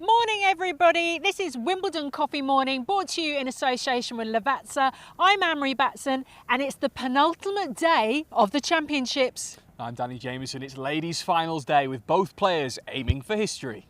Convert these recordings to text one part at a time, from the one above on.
Morning everybody, this is Wimbledon Coffee Morning, brought to you in association with Lavazza. I'm Anne-Marie Batson and it's the penultimate day of the championships. I'm Danny Jameson. It's ladies finals day with both players aiming for history.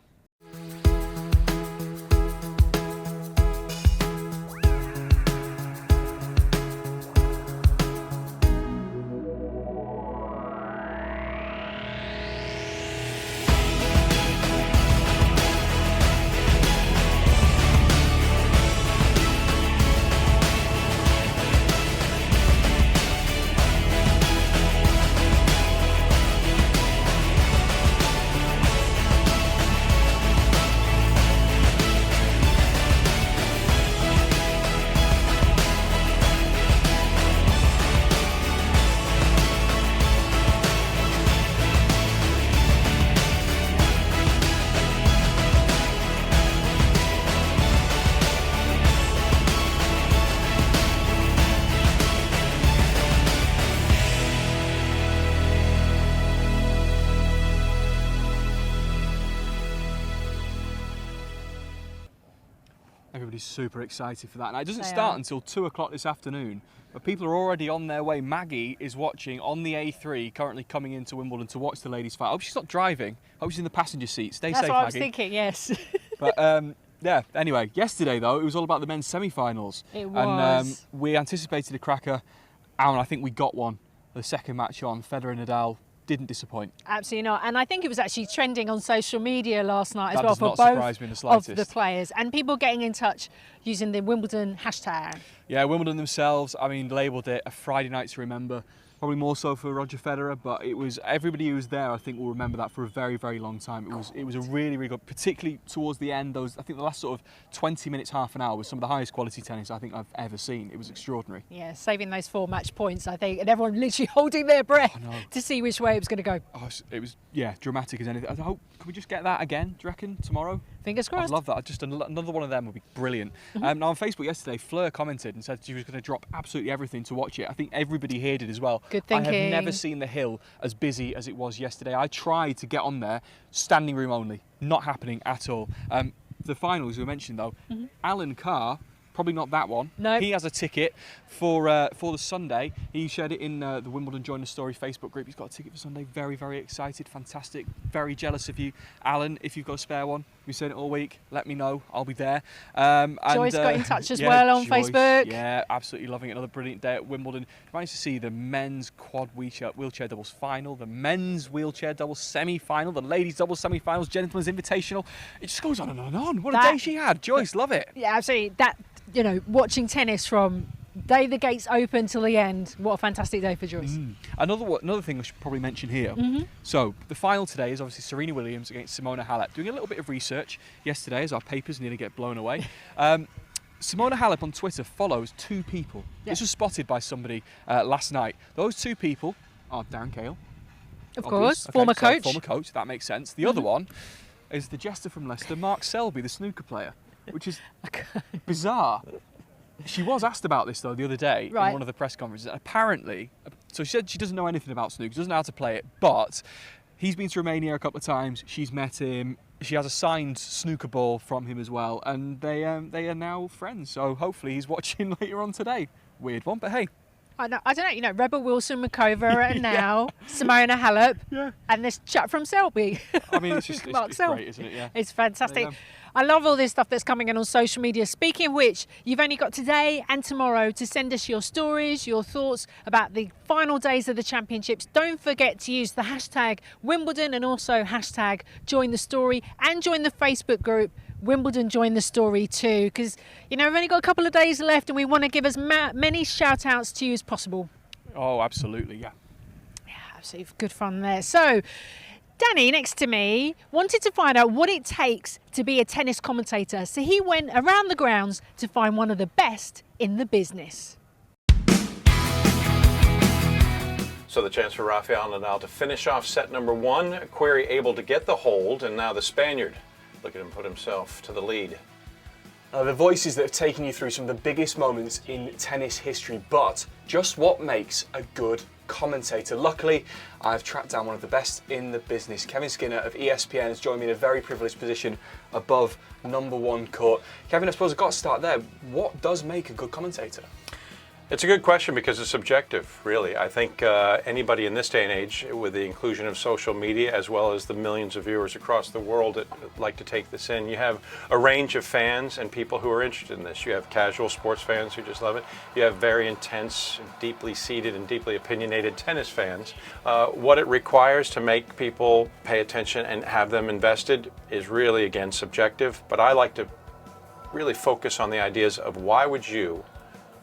Everybody's super excited for that. And it doesn't start until 2 o'clock this afternoon, but people are already on their way. Maggie is watching on the A3, currently coming into Wimbledon to watch the ladies fight. I hope she's not driving. I hope she's in the passenger seat. Stay safe, Maggie. That's what I was thinking, yes. But yeah, anyway, yesterday though, it was all about the men's semi-finals. It was. And we anticipated a cracker, and I think we got one. The second match on, Federer and Nadal, didn't disappoint. Absolutely not. And I think it was actually trending on social media last night as well for both of the players. And people getting in touch using the Wimbledon hashtag. Yeah, Wimbledon themselves, I mean, labelled it a Friday night to remember. Probably more so for Roger Federer, but it was everybody who was there. I think will remember that for a very, very long time. It was a really, really good, particularly towards the end. I think the last sort of 20 minutes, half an hour was some of the highest quality tennis I think I've ever seen. It was extraordinary. Yeah, saving those 4 match points, I think, and everyone literally holding their breath to see which way it was going to go. Oh, it was dramatic as anything. I hope can we just get that again? Do you reckon tomorrow? Fingers crossed. I'd love that. Just another one of them would be brilliant. Now on Facebook yesterday, Fleur commented and said she was going to drop absolutely everything to watch it. I think everybody here did as well. Good thinking. I have never seen the Hill as busy as it was yesterday. I tried to get on there, standing room only, not happening at all. The finals we mentioned though, Alan Carr. Probably not that one. No. He has a ticket for the Sunday. He shared it in the Wimbledon Join the Story Facebook group. He's got a ticket for Sunday. Very, very excited. Fantastic. Very jealous of you, Alan. If you've got a spare one, we've said it all week. Let me know. I'll be there. Joyce got in touch as well on Facebook. Yeah, absolutely loving it. Another brilliant day at Wimbledon. Managed to see the men's quad wheelchair doubles final, the men's wheelchair doubles semi-final, the ladies doubles semi-finals, gentlemen's invitational. It just goes on and on and on. What a day she had. Joyce, love it. Yeah, absolutely. Watching tennis from day the gates open till the end. What a fantastic day for Joyce. Another thing I should probably mention here. So the final today is obviously Serena Williams against Simona Halep. Doing a little bit of research yesterday as our papers nearly get blown away. Simona Halep on Twitter follows 2 people. This was spotted by somebody last night. Those 2 people are Darren Cahill. Of course, former coach. Former coach, that makes sense. The other one is the jester from Leicester, Mark Selby, the snooker player, which is bizarre. She was asked about this though the other day in one of the press conferences. Apparently, so she said she doesn't know anything about snooker, doesn't know how to play it, but he's been to Romania a couple of times. She's met him. She has a signed snooker ball from him as well, and they are now friends. So hopefully he's watching later on today. Weird one, but hey. I don't know. Rebel Wilson, Makova, and now Simona Halep, and this chap from Selby. I mean, it's just it's great, isn't it? Yeah, it's fantastic. I love all this stuff that's coming in on social media. Speaking of which, you've only got today and tomorrow to send us your stories, your thoughts about the final days of the championships. Don't forget to use the hashtag Wimbledon and also hashtag Join the Story, and join the Facebook group Wimbledon Join the Story too, because we've only got a couple of days left and we want to give as many shout outs to you as possible. Oh, absolutely, yeah. Yeah, absolutely good fun there. So Danny, next to me, wanted to find out what it takes to be a tennis commentator. So he went around the grounds to find one of the best in the business. So the chance for Rafael Nadal to finish off set number 1. Querrey able to get the hold, and now the Spaniard. Look at him put himself to the lead. The voices that have taken you through some of the biggest moments in tennis history, but just what makes a good commentator. Luckily, I've tracked down one of the best in the business. Kevin Skinner of ESPN has joined me in a very privileged position above number one court. Kevin, I suppose I've got to start there. What does make a good commentator? It's a good question because it's subjective, really. I think anybody in this day and age, with the inclusion of social media as well as the millions of viewers across the world that like to take this in, you have a range of fans and people who are interested in this. You have casual sports fans who just love it. You have very intense, deeply seated and deeply opinionated tennis fans. What it requires to make people pay attention and have them invested is really, again, subjective. But I like to really focus on the ideas of why would you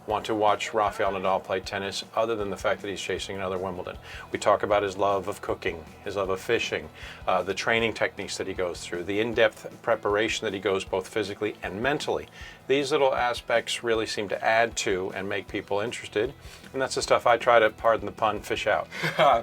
want to watch Rafael Nadal play tennis other than the fact that he's chasing another Wimbledon. We talk about his love of cooking, his love of fishing, the training techniques that he goes through, the in-depth preparation that he goes both physically and mentally. These little aspects really seem to add to and make people interested, and that's the stuff I try to, pardon the pun, fish out.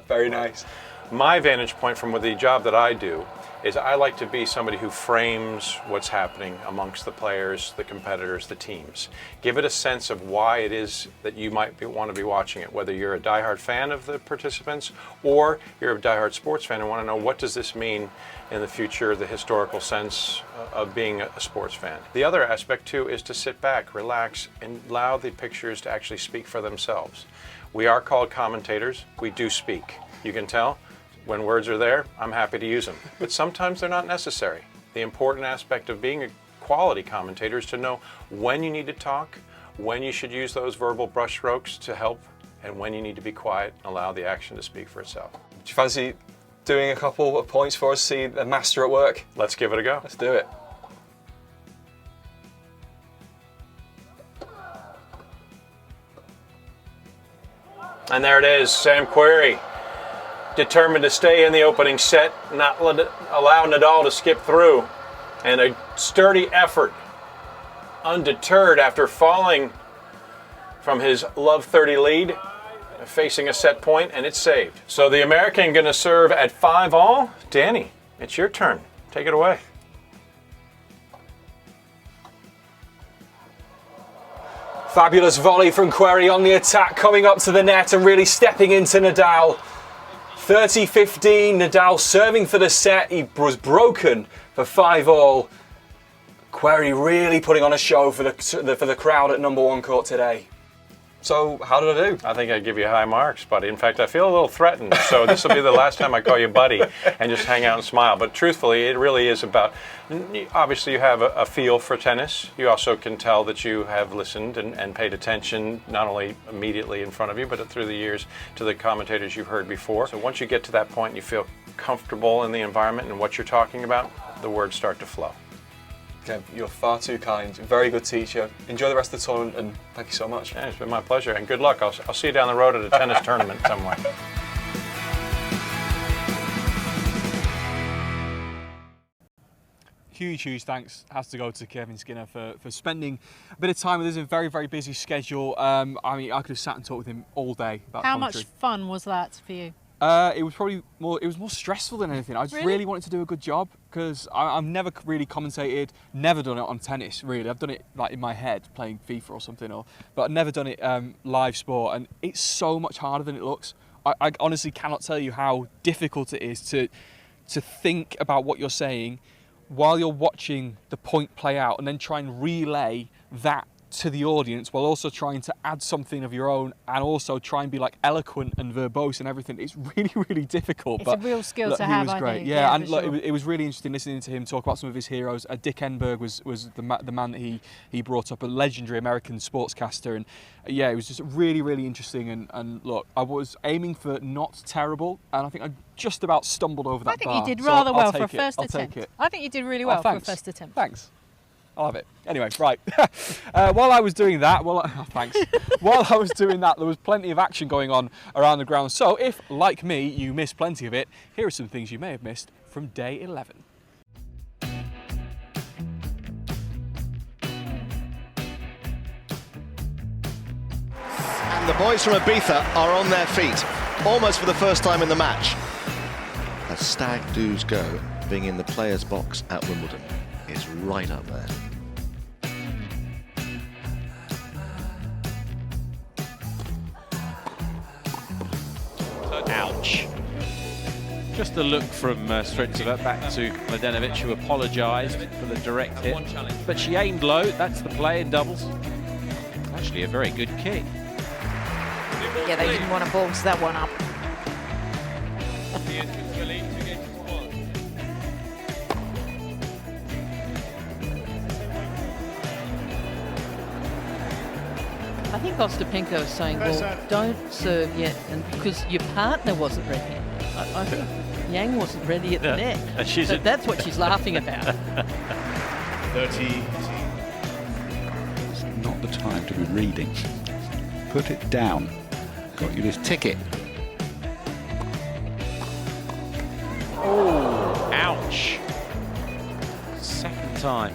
Very nice. My vantage point from the job that I do is I like to be somebody who frames what's happening amongst the players, the competitors, the teams. Give it a sense of why it is that you might want to be watching it, whether you're a diehard fan of the participants or you're a diehard sports fan and want to know what does this mean in the future, the historical sense of being a sports fan. The other aspect too is to sit back, relax, and allow the pictures to actually speak for themselves. We are called commentators. We do speak. You can tell. When words are there, I'm happy to use them. But sometimes they're not necessary. The important aspect of being a quality commentator is to know when you need to talk, when you should use those verbal brushstrokes to help, and when you need to be quiet and allow the action to speak for itself. Do you fancy doing a couple of points for us, see the master at work? Let's give it a go. Let's do it. And there it is, Sam Querrey. Determined to stay in the opening set, not allow Nadal to skip through. And a sturdy effort, undeterred after falling from his love 30 lead, facing a set point, and it's saved. So the American going to serve at 5-all. Danny, it's your turn. Take it away. Fabulous volley from Querrey on the attack, coming up to the net and really stepping into Nadal. 30-15, Nadal serving for the set. He was broken for 5-all. Querrey really putting on a show for the crowd at number one court today. So, how did I do? I think I'd give you high marks, buddy. In fact, I feel a little threatened. So this will be the last time I call you buddy and just hang out and smile. But truthfully, it really is about, obviously you have a feel for tennis. You also can tell that you have listened and paid attention, not only immediately in front of you, but through the years to the commentators you've heard before. So once you get to that point and you feel comfortable in the environment and what you're talking about, the words start to flow. Kev, you're far too kind. Very good teacher. Enjoy the rest of the tournament, and thank you so much. Yeah, it's been my pleasure, and good luck. I'll see you down the road at a tennis tournament somewhere. Huge thanks has to go to Kevin Skinner for spending a bit of time with us in a very, very busy schedule. I mean, I could have sat and talked with him all day about commentary. How much fun was that for you? It was probably more. It was more stressful than anything. I just really wanted to do a good job because I've never really commentated, never done it on tennis. Really, I've done it like in my head playing FIFA or something, but I've never done it live sport, and it's so much harder than it looks. I honestly cannot tell you how difficult it is to think about what you're saying while you're watching the point play out, and then try and relay that to the audience while also trying to add something of your own and also try and be like eloquent and verbose and everything. It's really, really difficult. It's a real skill to have, I think. Yeah, and look, it was really interesting listening to him talk about some of his heroes. Dick Enberg was the man that he brought up, a legendary American sportscaster, and yeah, it was just really, really interesting. And look, I was aiming for not terrible, and I think I just about stumbled over that bar. I think you did rather well for a first attempt. I'll take it. I think you did really well for a first attempt. Thanks. I'll have it. Anyway, right. While I was doing that, thanks. While I was doing that, there was plenty of action going on around the ground. So if, like me, you missed plenty of it, here are some things you may have missed from day 11. And the boys from Ibiza are on their feet, almost for the first time in the match. As stag do's go, being in the players' box at Wimbledon is right up there. Ouch. Just a look from Strickler back to Mladenovic, who apologised for the direct hit. But she aimed low, that's the play in doubles. Actually a very good kick. Yeah, they didn't want to box that one up. I think Ostapenko was saying, well, don't serve yet, and because your partner wasn't ready. I think Yang wasn't ready at the net. So that's what she's laughing about. 30. It's not the time to be reading. Put it down. Got you this ticket. Oh, ouch. Second time.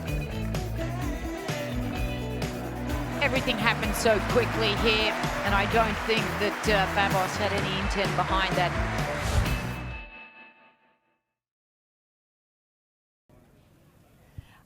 Everything happened so quickly here, and I don't think that Babos had any intent behind that.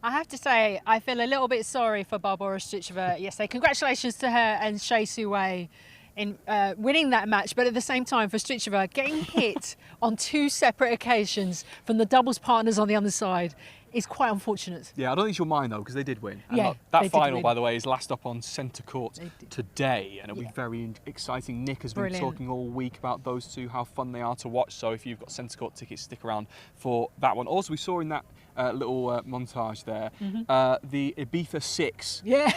I have to say, I feel a little bit sorry for Barbora Stricheva yesterday. Congratulations to her and Shea Suwei in winning that match, but at the same time for Stricheva, getting hit on 2 separate occasions from the doubles partners on the other side is quite unfortunate. Yeah, I don't think she'll mind though, because they did win. And yeah, that final, by the way, is last up on centre court today, and it'll be very exciting. Nick has been talking all week about those two, how fun they are to watch. So if you've got centre court tickets, stick around for that one. Also, we saw in that little montage there the Ibiza 6. Yeah.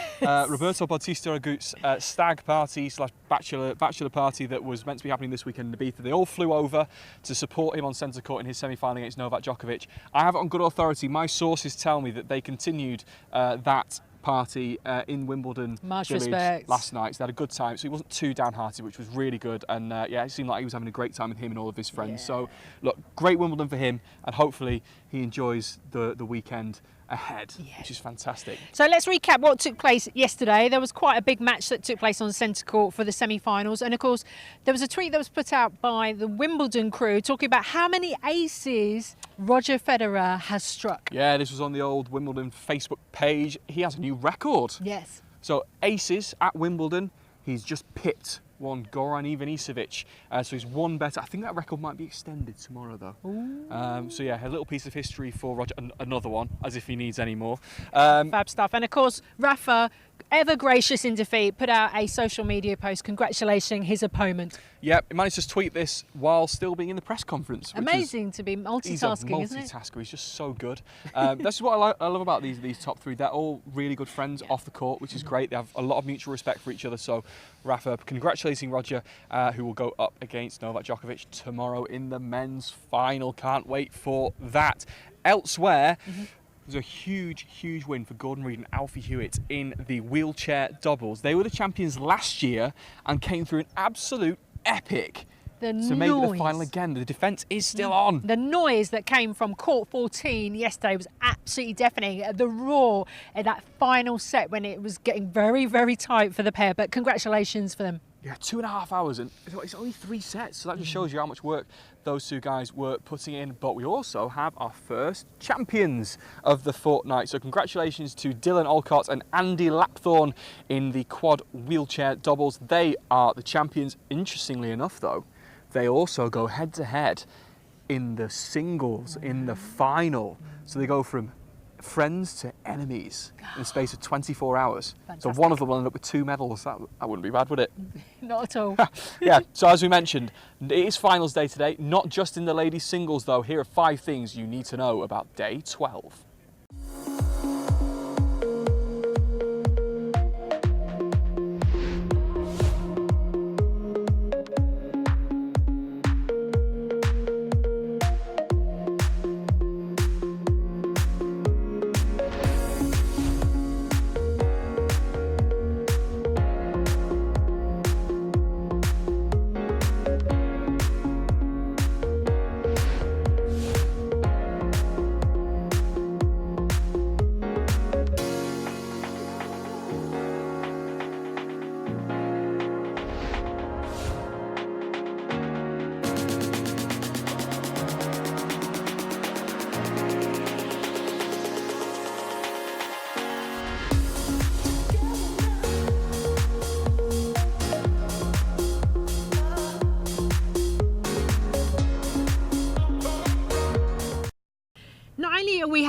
Roberto Bautista Agut's stag party / bachelor party that was meant to be happening this weekend in Ibiza. They all flew over to support him on centre court in his semi-final against Novak Djokovic. I have it on good authority. My sources tell me that they continued that party in Wimbledon Village last night. So they had a good time. So he wasn't too downhearted, which was really good. And yeah, it seemed like he was having a great time with him and all of his friends. Yeah. So look, great Wimbledon for him, and hopefully he enjoys the weekend ahead, which is fantastic. So let's recap what took place yesterday. There was quite a big match that took place on centre court for the semi-finals, and of course there was a tweet that was put out by the Wimbledon crew talking about how many aces Roger Federer has struck. Yeah, this was on the old Wimbledon Facebook page. He has a new record. Yes. So aces at Wimbledon, he's just pipped one Goran Ivanisevic, so he's one better. I think that record might be extended tomorrow though. So yeah, a little piece of history for Roger, another one, as if he needs any more. Fab stuff. And of course, Rafa, ever gracious in defeat, put out a social media post congratulating his opponent. Yeah, he managed to tweet this while still being in the press conference. Amazing to be multitasking, isn't it? He's a multitasker, he's just so good. That's what I love about these top three. They're all really good friends off the court, which is great. They have a lot of mutual respect for each other. So Rafa congratulating Roger, who will go up against Novak Djokovic tomorrow in the men's final. Can't wait for that. Elsewhere, there's a huge win for Gordon Reid and Alfie Hewitt in the wheelchair doubles. They were the champions last year and came through an absolute epic to make it the final again. The defence is still on. The noise that came from court 14 yesterday was absolutely deafening. The roar in that final set when it was getting very tight for the pair. But congratulations for them. Yeah, 2.5 hours, and it's only 3 sets, so that just shows you how much work those two guys were putting in. But we also have our first champions of the fortnight. So congratulations to Dylan Olcott and Andy Lapthorne in the quad wheelchair doubles. They are the champions. Interestingly enough, though, they also go head-to-head in the singles, in the final. So they go from friends to enemies in the space of 24 hours. Fantastic. So one of them will end up with 2 medals. That wouldn't be bad, would it? Not at all. Yeah, so as we mentioned, it is finals day today, not just in the ladies singles though. Here are 5 things you need to know about day 12.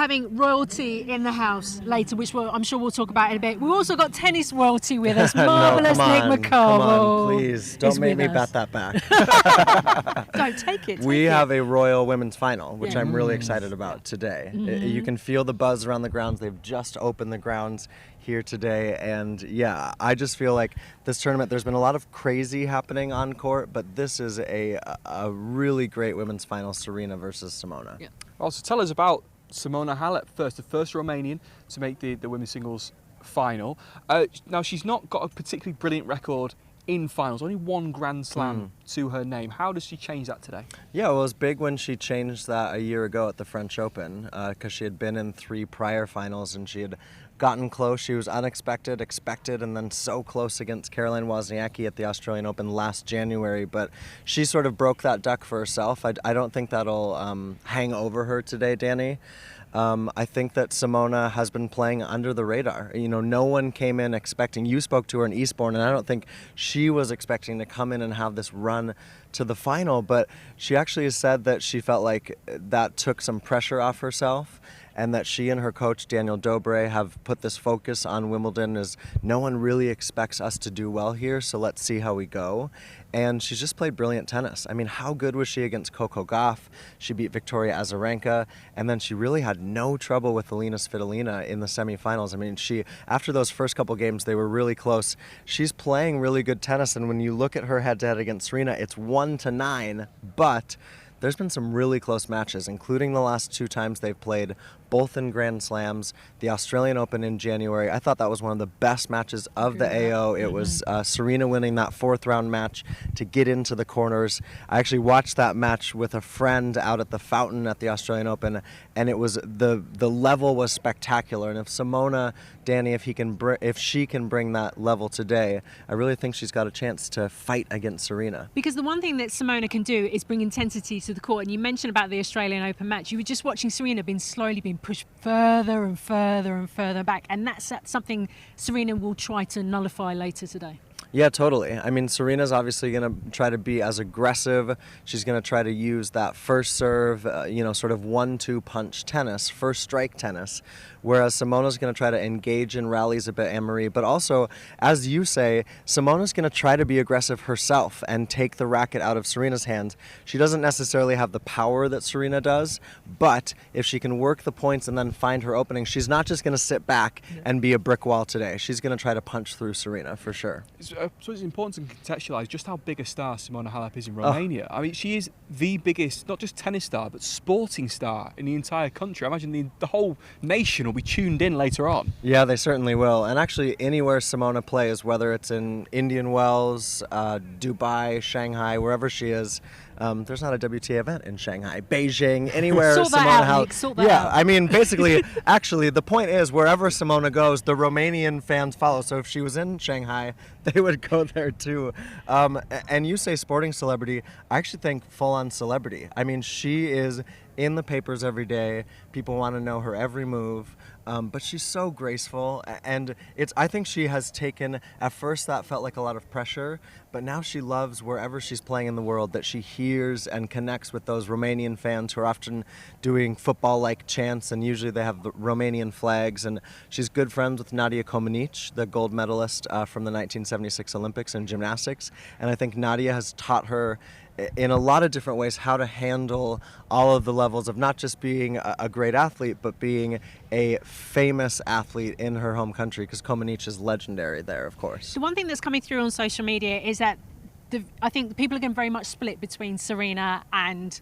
having royalty in the house later, which I'm sure we'll talk about in a bit. We've also got tennis royalty with us. Marvellous Nick McCarville. Come on, please. Don't make me bet that back. Don't take it. We have a Royal Women's Final, which I'm really excited about today. You can feel the buzz around the grounds. They've just opened the grounds here today, and yeah, I just feel like this tournament, there's been a lot of crazy happening on court, but this is a really great women's final, Serena versus Simona. Yeah. Well, so tell us about Simona Halep first, the first Romanian to make the women's singles final. Now, she's not got a particularly brilliant record in finals, only one Grand Slam to her name. How does she change that today? Yeah, well, it was big when she changed that a year ago at the French Open, because she had been in 3 prior finals and she had gotten close. She was unexpected, expected, and then so close against Caroline Wozniacki at the Australian Open last January. But she sort of broke that duck for herself. I don't think that'll hang over her today, Danny. I think that Simona has been playing under the radar. You know, no one came in expecting. You spoke to her in Eastbourne, and I don't think she was expecting to come in and have this run to the final. But she actually has said that she felt like that took some pressure off herself, and that she and her coach, Daniel Dobre, have put this focus on Wimbledon as no one really expects us to do well here, so let's see how we go. And she's just played brilliant tennis. I mean, how good was she against Coco Gauff? She beat Victoria Azarenka, and then she really had no trouble with Alina Svitolina in the semifinals. I mean, after those first couple games, they were really close. She's playing really good tennis, and when you look at her head-to-head against Serena, it's 1-9, but there's been some really close matches, including the last 2 times they've played, both in Grand Slams. The Australian Open in January, I thought that was one of the best matches of the AO. It was Serena winning that 4th round match to get into the corners. I actually watched that match with a friend out at the fountain at the Australian Open, and it was the level was spectacular. And if Simona, Danny, if she can bring that level today, I really think she's got a chance to fight against Serena. Because the one thing that Simona can do is bring intensity to the court. And you mentioned about the Australian Open match. You were just watching Serena slowly being pushed further and further and further back, and that's something Serena will try to nullify later today. Yeah, totally. I mean, Serena's obviously going to try to be as aggressive. She's going to try to use that first serve, sort of 1-2 punch tennis, first strike tennis, whereas Simona's going to try to engage in rallies a bit, Anne-Marie. But also, as you say, Simona's going to try to be aggressive herself and take the racket out of Serena's hands. She doesn't necessarily have the power that Serena does, but if she can work the points and then find her opening, she's not just going to sit back and be a brick wall today. She's going to try to punch through Serena, for sure. So it's important to contextualise just how big a star Simona Halep is in Romania. I mean, she is the biggest, not just tennis star, but sporting star in the entire country. I imagine the whole nation will be tuned in later on. Yeah, they certainly will. And actually, anywhere Simona plays, whether it's in Indian Wells, Dubai, Shanghai, wherever she is, there's not a WTA event in Shanghai, Beijing, anywhere Simona Halep. Yeah, I mean, basically, actually, the point is, wherever Simona goes, the Romanian fans follow. So if she was in Shanghai, they would go there too. And you say sporting celebrity, I actually think full-on celebrity. I mean, she is in the papers every day. People want to know her every move. But she's so graceful, and I think she has taken, at first that felt like a lot of pressure, but now she loves wherever she's playing in the world that she hears and connects with those Romanian fans who are often doing football-like chants, and usually they have the Romanian flags. And she's good friends with Nadia Comaneci, the gold medalist from the 1976 Olympics in gymnastics, and I think Nadia has taught her in a lot of different ways how to handle all of the levels of not just being a great athlete, but being a famous athlete in her home country, because Comaneci is legendary there, of course. The one thing that's coming through on social media is that I think people are getting very much split between Serena and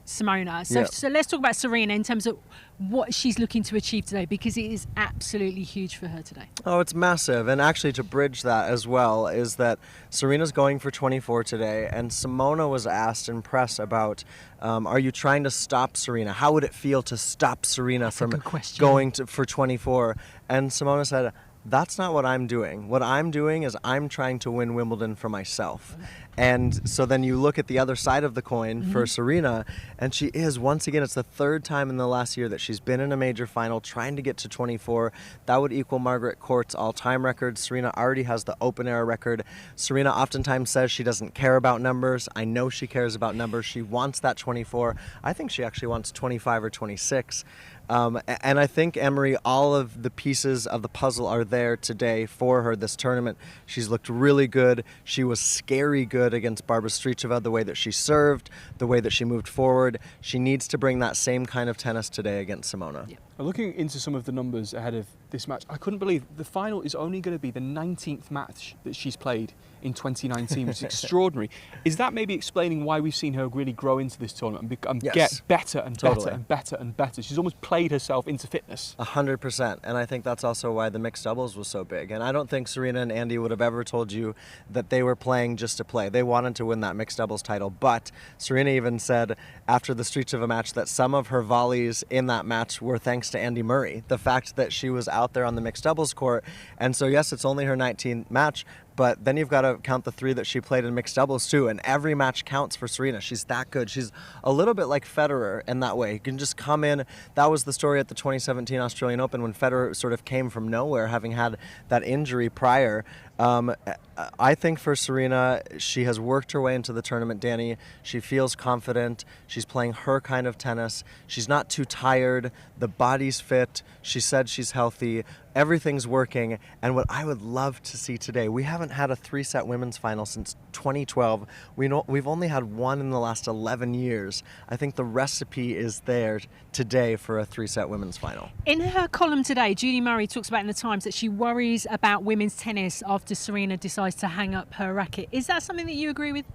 Simona. So let's talk about Serena in terms of what she's looking to achieve today, because it is absolutely huge for her today. Oh, it's massive. And actually, to bridge that as well, is that Serena's going for 24 today, and Simona was asked in press about, are you trying to stop Serena? How would it feel to stop Serena from going for 24? And Simona said, that's not what I'm doing. What I'm doing is I'm trying to win Wimbledon for myself. And so then you look at the other side of the coin for Serena, and she is, once again, it's the 3rd time in the last year that she's been in a major final trying to get to 24. That would equal Margaret Court's all-time record. Serena already has the open-era record. Serena oftentimes says she doesn't care about numbers. I know she cares about numbers. She wants that 24. I think she actually wants 25 or 26. And I think, Emery, all of the pieces of the puzzle are there today for her this tournament. She's looked really good. She was scary good against Barbara Strycova, the way that she served, the way that she moved forward. She needs to bring that same kind of tennis today against Simona. Yeah. Looking into some of the numbers ahead of this match, I couldn't believe the final is only going to be the 19th match that she's played in 2019, which is extraordinary. Is that maybe explaining why we've seen her really grow into this tournament and get better and better and better and better? She's almost played herself into fitness. 100%. And I think that's also why the mixed doubles was so big. And I don't think Serena and Andy would have ever told you that they were playing just to play. They wanted to win that mixed doubles title. But Serena even said after the Strycova match that some of her volleys in that match were thanks to Andy Murray. The fact that she was out there on the mixed doubles court. And so, yes, it's only her 19th match, but then you've got to count the 3 that she played in mixed doubles too, and every match counts for Serena. She's that good. She's a little bit like Federer in that way. You can just come in. That was the story at the 2017 Australian Open when Federer sort of came from nowhere, having had that injury prior. I think for Serena, she has worked her way into the tournament, Danny. She feels confident. She's playing her kind of tennis. She's not too tired. The body's fit. She said she's healthy. Everything's working. And what I would love to see today, we haven't had a 3-set women's final since 2012. We've only had one in the last 11 years. I think the recipe is there today for a 3-set women's final. In her column today, Judy Murray talks about in the Times that she worries about women's tennis after Serena decides to hang up her racket. Is that something that you agree with?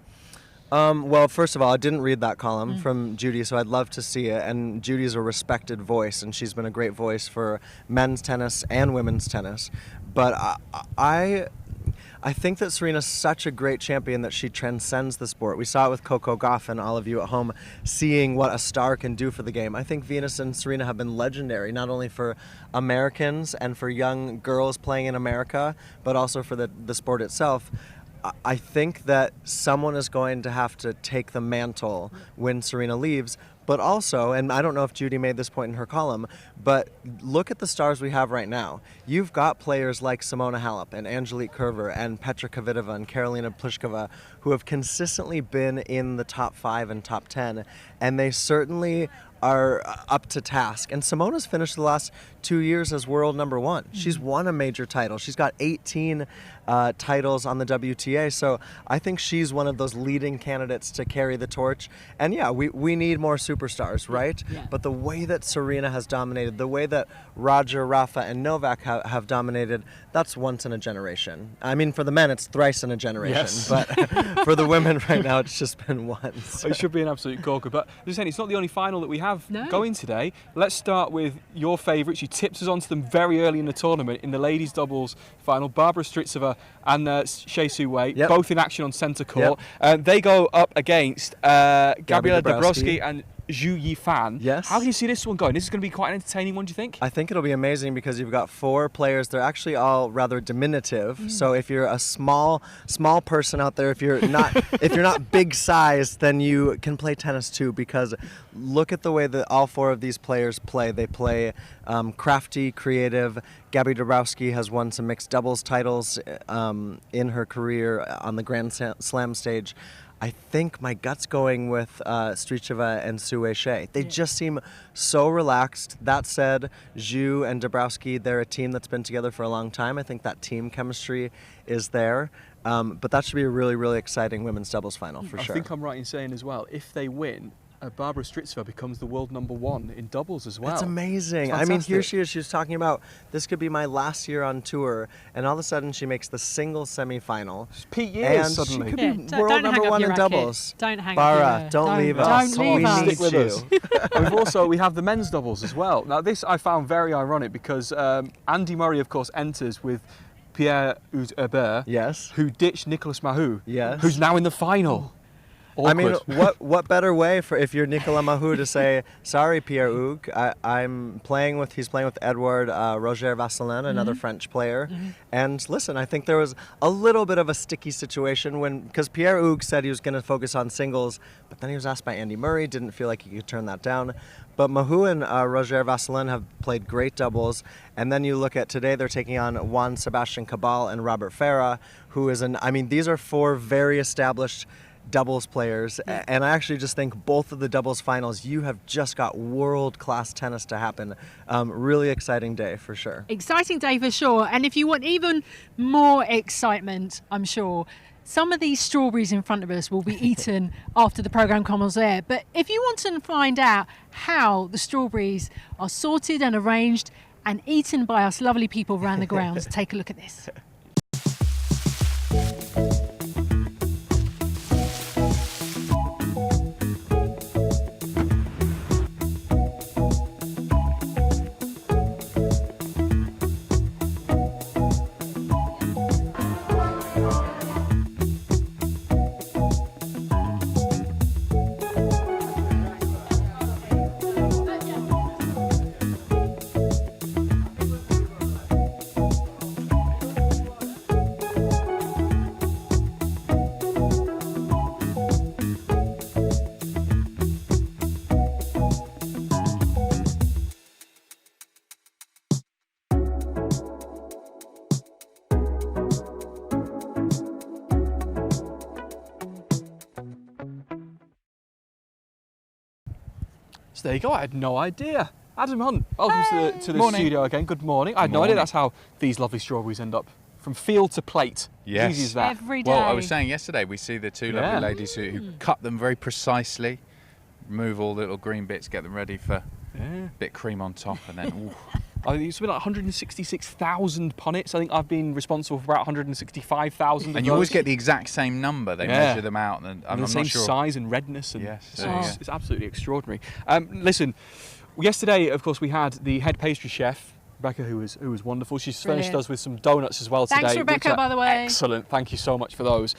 Well, first of all, I didn't read that column from Judy, so I'd love to see it. And Judy's a respected voice, and she's been a great voice for men's tennis and women's tennis. But I think that Serena's such a great champion that she transcends the sport. We saw it with Coco Gauff and all of you at home seeing what a star can do for the game. I think Venus and Serena have been legendary, not only for Americans and for young girls playing in America, but also for the sport itself. I think that someone is going to have to take the mantle when Serena leaves, but also, and I don't know if Judy made this point in her column, but look at the stars we have right now. You've got players like Simona Halep and Angelique Kerber and Petra Kvitova and Karolina Pliskova who have consistently been in the top 5 and top 10, and they certainly are up to task. And Simona's finished the last 2 years as world number 1. She's won a major title. She's got 18 titles on the WTA. So I think she's one of those leading candidates to carry the torch. And yeah, we need more superstars, right? Yeah. But the way that Serena has dominated, the way that Roger, Rafa, and Novak have dominated, that's once in a generation. I mean, for the men, it's thrice in a generation. Yes. But for the women right now, it's just been once. It should be an absolute corker. But just saying, it's not the only final that we have going today. Let's start with your favourites. You tipped us onto them very early in the tournament in the ladies' doubles final. Barbara Strycova and Shea Su Wei, both in action on centre court. They go up against Gabriela Dabrowski and Zhu Yifan. Yes. How do you see this one going? This is going to be quite an entertaining one, do you think? I think it'll be amazing because you've got 4 players. They're actually all rather diminutive. So if you're a small person out there, if you're not big size, then you can play tennis too. Because look at the way that all 4 of these players play. They play crafty, creative. Gabby Dabrowski has won some mixed doubles titles in her career on the Grand Slam stage. I think my gut's going with Strycova and Su Shea. They just seem so relaxed. That said, Zhu and Dabrowski, they're a team that's been together for a long time. I think that team chemistry is there. But that should be a really, really exciting women's doubles final for sure. I think I'm right in saying as well, if they win, Barbara Strycova becomes the world number 1 in doubles as well. That's amazing. I mean, here she is. She's talking about this could be my last year on tour, and all of a sudden she makes the singles semifinal. She's Pete Years and suddenly. She could be world number 1 in doubles. Don't hang Bara, up. don't leave us. Don't leave us. We need you. We have the men's doubles as well. Now this I found very ironic because Andy Murray, of course, enters with Pierre Herbert, who ditched Nicolas Mahut, who's now in the final. Awkward. I mean, what better way for if you're Nicolas Mahut to say, sorry, Pierre Hugues, he's playing with Edouard Roger Vasselin, another French player. And listen, I think there was a little bit of a sticky situation because Pierre Hugues said he was going to focus on singles, but then he was asked by Andy Murray, didn't feel like he could turn that down. But Mahut and Roger Vasselin have played great doubles. And then you look at today, they're taking on Juan Sebastian Cabal and Robert Farah, who is these are 4 very established doubles players. And I actually just think both of the doubles finals, you have just got world-class tennis to happen. Really exciting day for sure. Exciting day for sure. And if you want even more excitement, I'm sure, some of these strawberries in front of us will be eaten after the programme comes air. But if you want to find out how the strawberries are sorted and arranged and eaten by us lovely people around the grounds, take a look at this. So there you go, I had no idea. Adam Hunt, welcome to the studio again. Good morning. I had no idea that's how these lovely strawberries end up. From field to plate. Yes. Easy as that. Every day. Well, I was saying yesterday, we see the two lovely ladies who cut them very precisely, remove all the little green bits, get them ready for a bit cream on top, and then... I think it's been like 166,000 punnets. I think I've been responsible for about 165,000. And you always get the exact same number. They measure them out, and I'm the same not sure. size and redness. And yes, it's absolutely extraordinary. Listen, yesterday, of course, we had the head pastry chef, Rebecca, who was wonderful. She's furnished us with some donuts as well today. Thanks, Rebecca, by the way. Excellent. Thank you so much for those.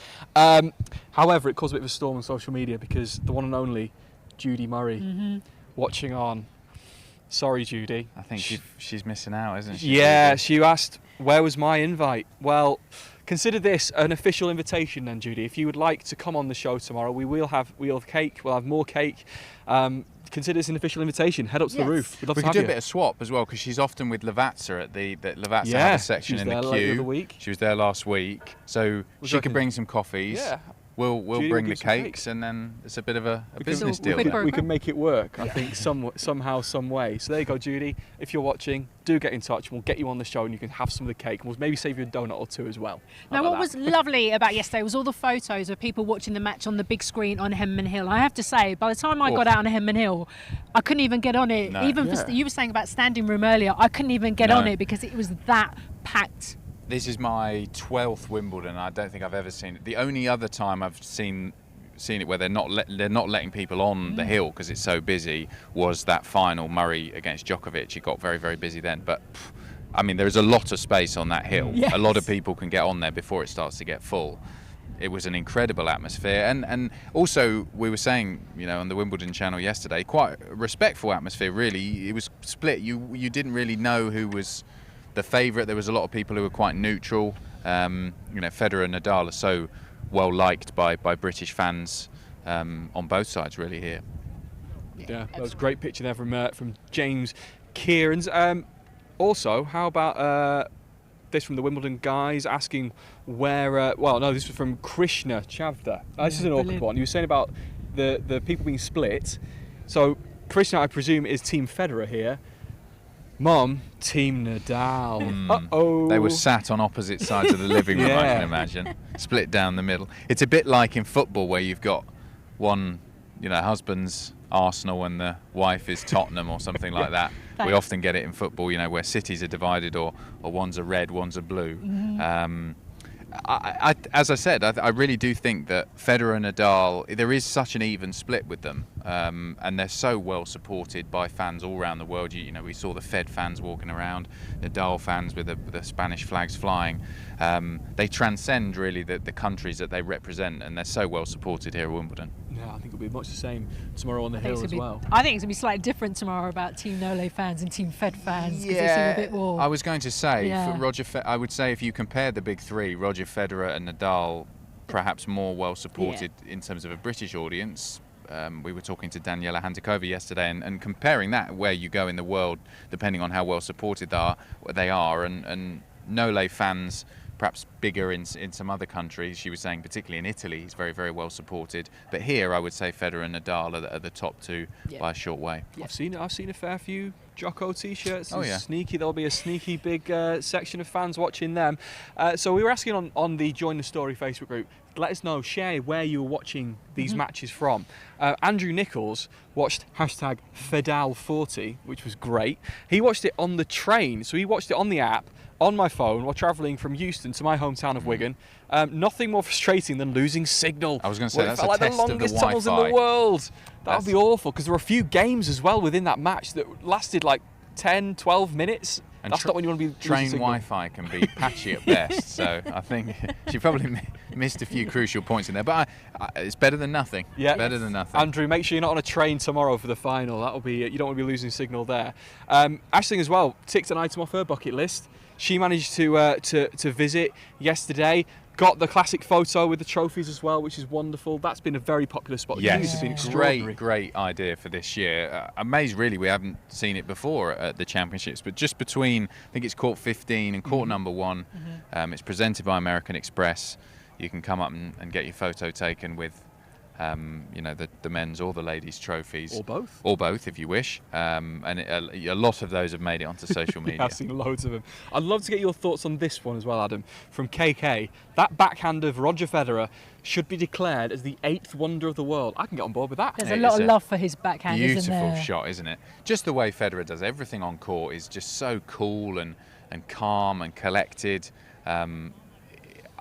However, it caused a bit of a storm on social media because the one and only Judy Murray watching on. Sorry, Judy. I think she's missing out, isn't she? Yeah, she asked, where was my invite? Well, consider this an official invitation then, Judy. If you would like to come on the show tomorrow, we'll have cake, we'll have more cake. Consider this an official invitation. Head up to the roof. We'd love we to could have do a bit of swap as well, because she's often with Lavazza at the Lavazza have a section in the queue. She was there last week, so she could bring some coffees. Yeah. We'll Judy bring will the give some cakes, and then it's a bit of a business deal. We can make it work, I think, somehow, some way. So there you go, Judy. If you're watching, do get in touch. We'll get you on the show, and you can have some of the cake, and we'll maybe save you a donut or two as well. Now, what was lovely about yesterday was all the photos of people watching the match on the big screen on Henman Hill. I have to say, by the time I got out on Henman Hill, I couldn't even get on it. No. Even you were saying about standing room earlier, I couldn't even get on it because it was that packed. This is my 12th Wimbledon. I don't think I've ever seen it. The only other time I've seen it where they're not letting people on the hill because it's so busy was that final Murray against Djokovic. It got very, very busy then. But I mean, there is a lot of space on that hill. Yes. A lot of people can get on there before it starts to get full. It was an incredible atmosphere, and also we were saying, on the Wimbledon channel yesterday, quite a respectful atmosphere. Really, it was split. You didn't really know who was the favourite. There was a lot of people who were quite neutral. Federer and Nadal are so well liked by British fans on both sides, really, here. Yeah, that was a great picture there from James Kieran's. Also, how about this from the Wimbledon guys asking where? This was from Krishna Chavda. This is an awkward one. You were saying about the people being split. So Krishna, I presume, is Team Federer here. Mum, Team Nadal. Uh-oh. They were sat on opposite sides of the living room, I can imagine. Split down the middle. It's a bit like in football where you've got one, husband's Arsenal and the wife is Tottenham or something like that. Thanks. We often get it in football, where cities are divided or one's a red, one's a blue. As I said, I really do think that Federer and Nadal, there is such an even split with them, and they're so well supported by fans all around the world. We saw the Fed fans walking around, Nadal fans with the Spanish flags flying. They transcend really the countries that they represent, and they're so well supported here at Wimbledon. Yeah, I think it'll be much the same tomorrow on the hill as well. I think it's going to be slightly different tomorrow about Team Nole fans and Team Fed fans, because they seem a bit more... I was going to say, for I would say if you compare the big three, Roger Federer and Nadal, perhaps more well supported in terms of a British audience. We were talking to Daniela Hantakova yesterday and comparing that where you go in the world, depending on how well supported they are, and Nole fans perhaps bigger in some other countries. She was saying particularly in Italy, he's very, very well supported. But here, I would say Federer and Nadal are the top two by a short way. Yeah. I've seen a fair few Jocko t-shirts. Oh, yeah. Sneaky. There'll be a sneaky big section of fans watching them. So we were asking on the Join the Story Facebook group, let us know, share where you were watching these matches from. Andrew Nichols watched #Fedal40, which was great. He watched it on the train, so he watched it on the app, on my phone, while travelling from Euston to my hometown of Wigan. Nothing more frustrating than losing signal. I was going to say, that's a like test the longest of the tunnels in Wi-Fi. the world. That would be awful, because there were a few games as well within that match that lasted like 10, 12 minutes. And that's not when you want to be train losing signal. Wi-Fi can be patchy at best, so I think she probably missed a few crucial points in there. But it's better than nothing. Yeah, better than nothing. Andrew, make sure you're not on a train tomorrow for the final. That'll be you don't want to be losing signal there. Aisling as well ticked an item off her bucket list. She managed to visit yesterday. Got the classic photo with the trophies as well, which is wonderful. That's been a very popular spot. The views have been extraordinary. Great idea for this year. Amazed, really, we haven't seen it before at the championships, but just between, I think it's court 15 and court number 1. It's presented by American Express. You can come up and get your photo taken with the men's or the ladies' trophies. Or both. Or both, if you wish. And a lot of those have made it onto social media. I've seen loads of them. I'd love to get your thoughts on this one as well, Adam, from KK. That backhand of Roger Federer should be declared as the 8th wonder of the world. I can get on board with that. There's a lot of love for his backhand, isn't there? Beautiful shot, isn't it? Just the way Federer does everything on court is just so cool and calm and collected.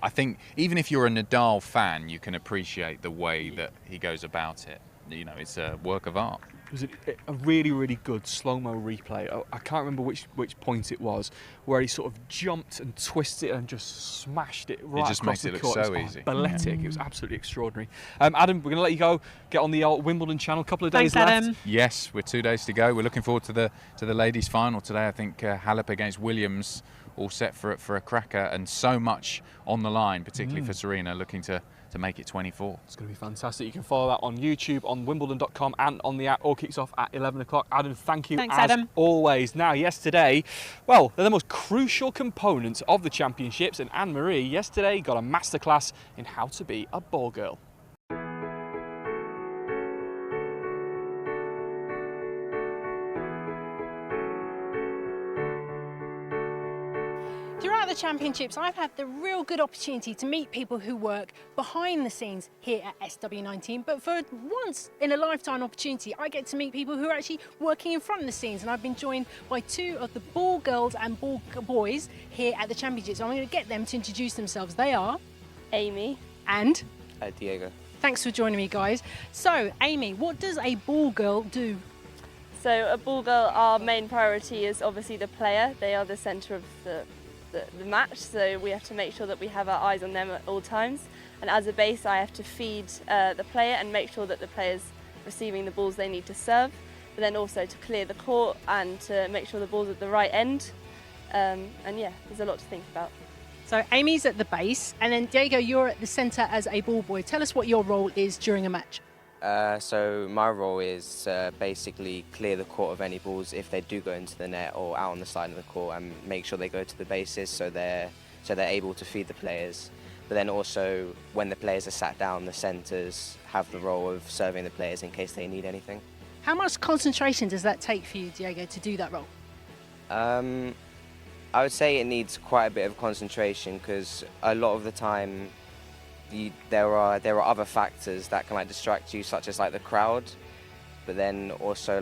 I think even if you're a Nadal fan, you can appreciate the way that he goes about it. It's a work of art. It was a really, really good slow-mo replay. I can't remember which point it was, where he sort of jumped and twisted it and just smashed it right across the court. It just makes it look so easy. Balletic. It was absolutely extraordinary. Adam, we're going to let you go. Get on the old Wimbledon channel. A couple of days Thanks, left. Adam. Yes, we're 2 days to go. We're looking forward to the ladies' final today. I think Halep against Williams, all set for a cracker, and so much on the line, particularly for Serena, looking to make it 24. It's going to be fantastic. You can follow that on YouTube, on wimbledon.com, and on the app. All kicks off at 11 o'clock. Adam, thank you. Thanks, as Adam. always. Now, yesterday, well, they're the most crucial components of the championships, and Anne-Marie yesterday got a masterclass in how to be a ball girl. Throughout the championships, I've had the real good opportunity to meet people who work behind the scenes here at SW19, but for once in a lifetime opportunity, I get to meet people who are actually working in front of the scenes, and I've been joined by 2 of the ball girls and ball boys here at the championships. I'm going to get them to introduce themselves. They are Amy and Diego. Thanks for joining me, guys. So, Amy, what does a ball girl do? So a ball girl, our main priority is obviously the player. They are the centre of the match, so we have to make sure that we have our eyes on them at all times. And as a base, I have to feed the player and make sure that the player's receiving the balls they need to serve, but then also to clear the court and to make sure the ball's at the right end. And yeah, there's a lot to think about. So Amy's at the base, and then Diego, you're at the centre as a ball boy. Tell us what your role is during a match. So my role is basically clear the court of any balls if they do go into the net or out on the side of the court, and make sure they go to the bases so they're able to feed the players. But then also when the players are sat down, the centres have the role of serving the players in case they need anything. How much concentration does that take for you, Diego, to do that role? I would say it needs quite a bit of concentration, because a lot of the time there are other factors that can distract you, such as the crowd, but then also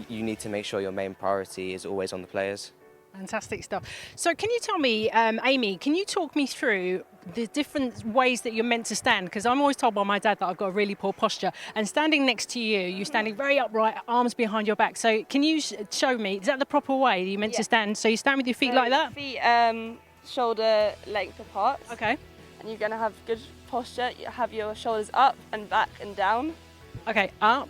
you need to make sure your main priority is always on the players. Fantastic stuff. So can you tell me, Amy, can you talk me through the different ways that you're meant to stand? Because I'm always told by my dad that I've got a really poor posture, and standing next to you, you're standing very upright, arms behind your back. So can you show me, is that the proper way you're meant to stand? So you stand with your feet like that? Feet shoulder length apart. Okay. And you're going to have good posture. You have your shoulders up and back and down. Okay, up,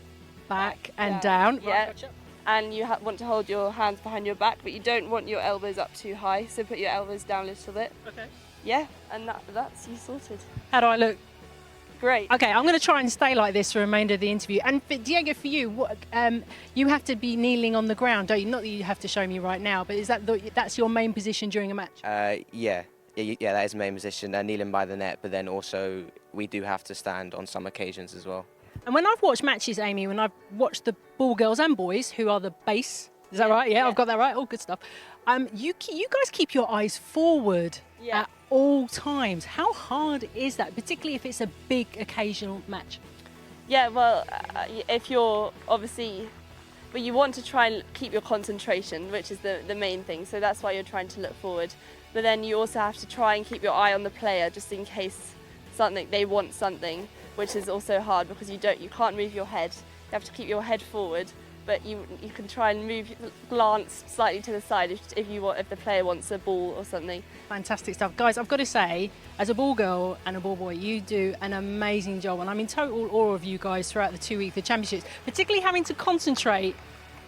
back and down. Yeah. Right, gotcha. And you want to hold your hands behind your back, but you don't want your elbows up too high, so put your elbows down a little bit. Okay. Yeah, and that's you sorted. How do I look? Great. Okay, I'm going to try and stay like this for the remainder of the interview. And for Diego, for you, you have to be kneeling on the ground, don't you? Not that you have to show me right now, but is that's your main position during a match? Yeah, Yeah, that is the main position. Kneeling by the net, but then also we do have to stand on some occasions as well. And when I've watched matches, Amy, when I've watched the ball girls and boys, who are the base, is that right? Yeah, I've got that right. All good stuff. You guys keep your eyes forward at all times. How hard is that, particularly if it's a big occasional match? Yeah, well, if you're obviously, but you want to try and keep your concentration, which is the main thing. So that's why you're trying to look forward. But then you also have to try and keep your eye on the player, just in case they want something, which is also hard because you can't move your head. You have to keep your head forward, but you can try and glance slightly to the side if the player wants a ball or something. Fantastic stuff. Guys, I've got to say, as a ball girl and a ball boy, you do an amazing job, and I'm in total awe of you guys throughout the 2 weeks of championships, particularly having to concentrate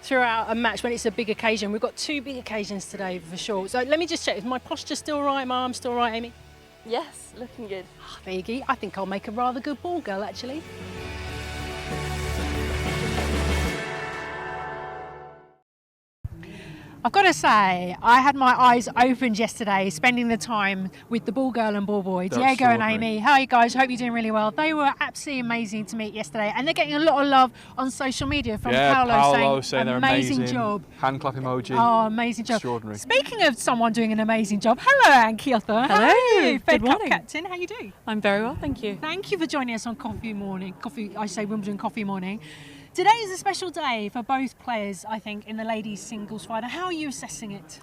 throughout a match when it's a big occasion. We've got 2 big occasions today for sure. So let me just check, is my posture still right, my arm still right, Amy? Yes, looking good. There you go. I think I'll make a rather good ball girl, actually. I've got to say, I had my eyes opened yesterday, spending the time with the ball girl and ball boy, Diego and Amy. Hi guys, hope you're doing really well. They were absolutely amazing to meet yesterday, and they're getting a lot of love on social media from Paolo saying they're amazing job. Hand clap emoji. Oh, amazing job. Extraordinary. Speaking of someone doing an amazing job, hello Anne Kiotha. Hello. Hey, Fed Good Cup morning. captain, how you doing? I'm very well, thank you. Thank you for joining us on Wimbledon Coffee Morning. Today is a special day for both players, I think, in the ladies' singles final. How are you assessing it?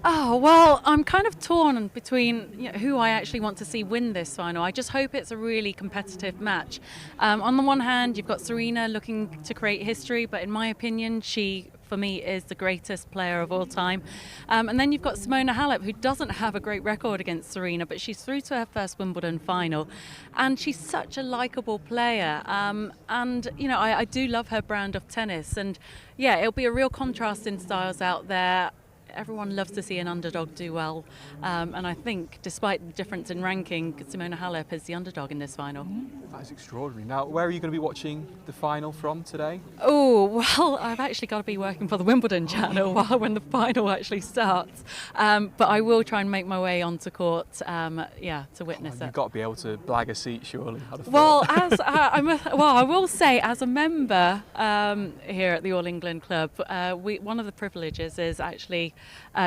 Oh, well, I'm kind of torn between who I actually want to see win this final. I just hope it's a really competitive match. On the one hand, you've got Serena looking to create history, but in my opinion, she, for me, is the greatest player of all time. And then you've got Simona Halep, who doesn't have a great record against Serena, but she's through to her first Wimbledon final. And she's such a likeable player. And, I do love her brand of tennis. And, yeah, it'll be a real contrast in styles out there. Everyone loves to see an underdog do well. And I think, despite the difference in ranking, Simona Halep is the underdog in this final. That is extraordinary. Now, where are you going to be watching the final from today? Oh, well, I've actually got to be working for the Wimbledon channel when the final actually starts. But I will try and make my way onto court, to witness it. You've got to be able to blag a seat, surely. Well, I will say, as a member here at the All England Club, one of the privileges is actually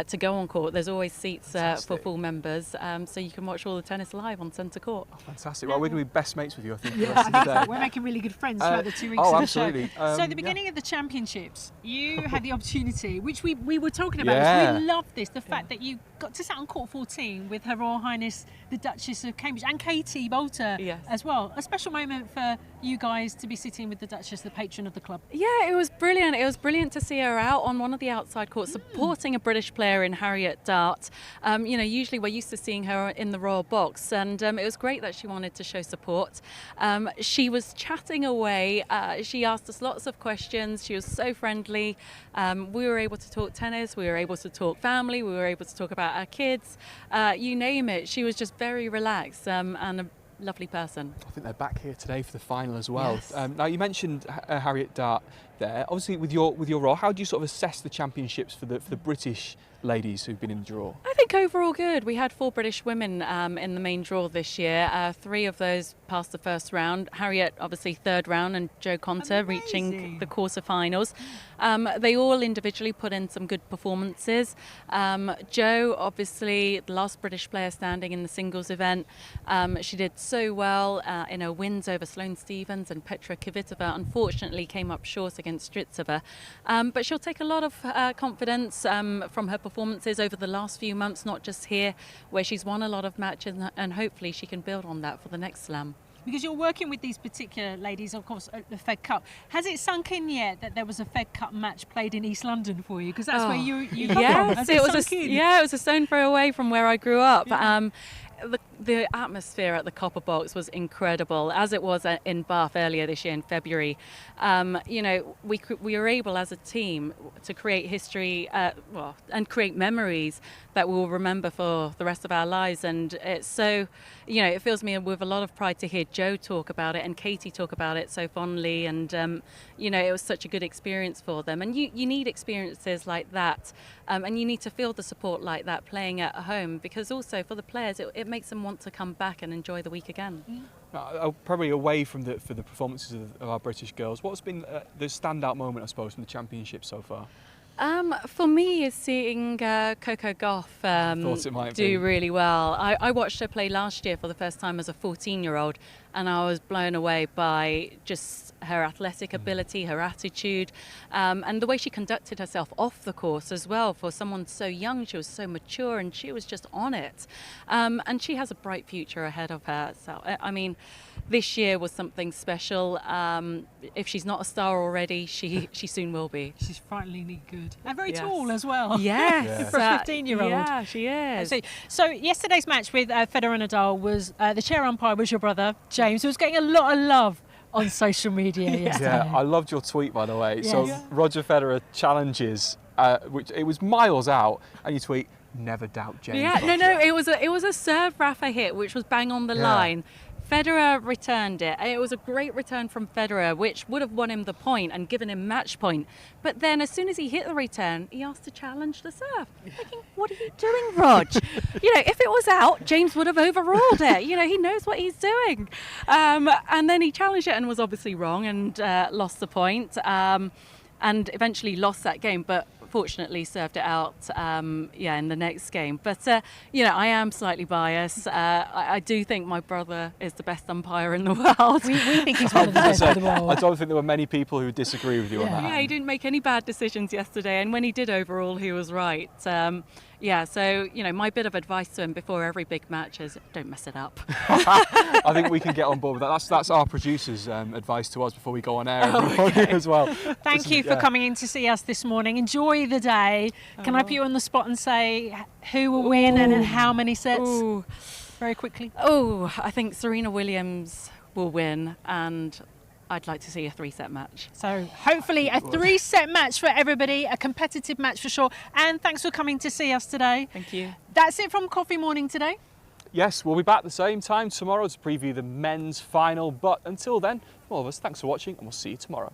to go on court. There's always seats for full members, so you can watch all the tennis live on centre court. Oh, fantastic. Well, we're going to be best mates with you, I think, the rest of the day. We're making really good friends throughout the 2 weeks of the absolutely. show. So at the beginning of the championships, you had the opportunity, which we were talking about this. We love this, the fact that you got to sit on court 14 with Her Royal Highness the Duchess of Cambridge and Katie Bolter as well. A special moment for you guys to be sitting with the Duchess, the patron of the club. Yeah, it was brilliant. It was brilliant to see her out on one of the outside courts supporting a British player in Harriet Dart. Usually we're used to seeing her in the royal box, and it was great that she wanted to show support. She was chatting away. She asked us lots of questions. She was so friendly. We were able to talk tennis. We were able to talk family. We were able to talk about our kids. You name it. She was just very relaxed and a lovely person. I think they're back here today for the final as well. Yes. Now, you mentioned Harriet Dart there. Obviously, with your role, how do you sort of assess the championships for the British ladies who've been in the draw? I think overall good. We had 4 British women in the main draw this year. 3 of those passed the first round. Harriet, obviously, third round, and Jo Konta reaching the quarterfinals. They all individually put in some good performances. Jo, obviously, the last British player standing in the singles event. She did so well in her wins over Sloane Stephens and Petra Kvitova. Unfortunately, came up short against Stritsova. But she'll take a lot of confidence from her performances over the last few months, not just here, where she's won a lot of matches, and hopefully she can build on that for the next slam. Because you're working with these particular ladies, of course, at the Fed Cup. Has it sunk in yet that there was a Fed Cup match played in East London for you? Because that's where you come from. Has it was a stone throw away from where I grew up. Yeah. The atmosphere at the Copper Box was incredible, as it was in Bath earlier this year in February. We were able as a team to create history and create memories that we'll remember for the rest of our lives. And it's so, you know, it fills me with a lot of pride to hear Joe talk about it and Katie talk about it so fondly. And, you know, it was such a good experience for them. And you need experiences like that. And you need to feel the support like that playing at home, because also for the players, it makes them want to come back and enjoy the week again. Probably away from the performances of our British girls, what's been the standout moment, I suppose, from the championship so far? For me, is seeing Coco Gauff do really well. I watched her play last year for the first time as a 14-year-old, and I was blown away by just her athletic ability, her attitude, and the way she conducted herself off the course as well. For someone so young, she was so mature, and she was just on it. And she has a bright future ahead of her. So, I mean, this year was something special. If she's not a star already, she soon will be. She's frighteningly good. And very tall as well. Yes. For a 15-year-old. Yeah, she is. So yesterday's match with Federer and Nadal was, the chair umpire was your brother, James, who was getting a lot of love on social media yesterday. Yeah, I loved your tweet, by the way. Yes. So Roger Federer challenges, which it was miles out, and you tweet, never doubt James. Yeah, no, it was a serve Rafa hit, which was bang on the line. Federer returned it. It was a great return from Federer, which would have won him the point and given him match point. But then as soon as he hit the return, he asked to challenge the serve. Thinking, what are you doing, Rog? You know, if it was out, James would have overruled it. You know, he knows what he's doing. And then he challenged it and was obviously wrong and lost the point. And eventually lost that game, but fortunately served it out in the next game. But you know, I am slightly biased. I do think my brother is the best umpire in the world. We think he's one of the best in the world. I don't think there were many people who disagree with you on that. Yeah, he didn't make any bad decisions yesterday, and when he did overall, he was right. So, you know, my bit of advice to him before every big match is don't mess it up. I think we can get on board with that. That's our producer's advice to us before we go on air every morning as well. Thank you for coming in to see us this morning. Enjoy the day. Can I put you on the spot and say who will win and in how many sets? Very quickly. I think Serena Williams will win, and I'd like to see a 3-set match. So hopefully a 3-set match for everybody, a competitive match for sure. And thanks for coming to see us today. Thank you. That's it from Coffee Morning today. Yes, we'll be back at the same time tomorrow to preview the men's final. But until then, all of us, thanks for watching, and we'll see you tomorrow.